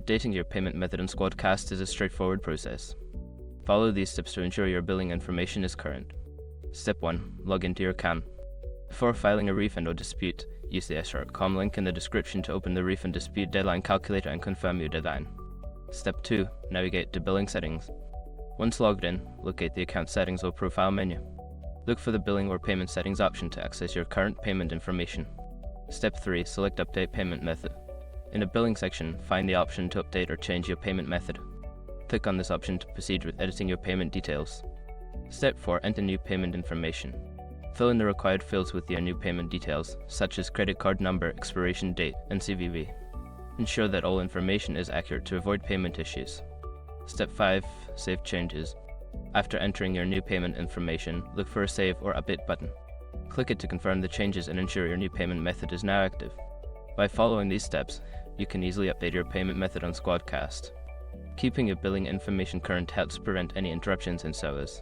Updating your payment method on SquadCast is a straightforward process. Follow these steps to ensure your billing information is current. Step 1. Log into your account. Before filing a refund or dispute, use the sr.com link in the description to open the refund dispute deadline calculator and confirm your deadline. Step 2. Navigate to billing settings. Once logged in, locate the account settings or profile menu. Look for the billing or payment settings option to access your current payment information. Step 3. Select update payment method. In the billing section, find the option to update or change your payment method. Click on this option to proceed with editing your payment details. Step 4. Enter new payment information. Fill in the required fields with your new payment details, such as credit card number, expiration date, and CVV. Ensure that all information is accurate to avoid payment issues. Step 5. Save changes. After entering your new payment information, look for a Save or Update button. Click it to confirm the changes and ensure your new payment method is now active. By following these steps, you can easily update your payment method on SquadCast. Keeping your billing information current helps prevent any interruptions in service.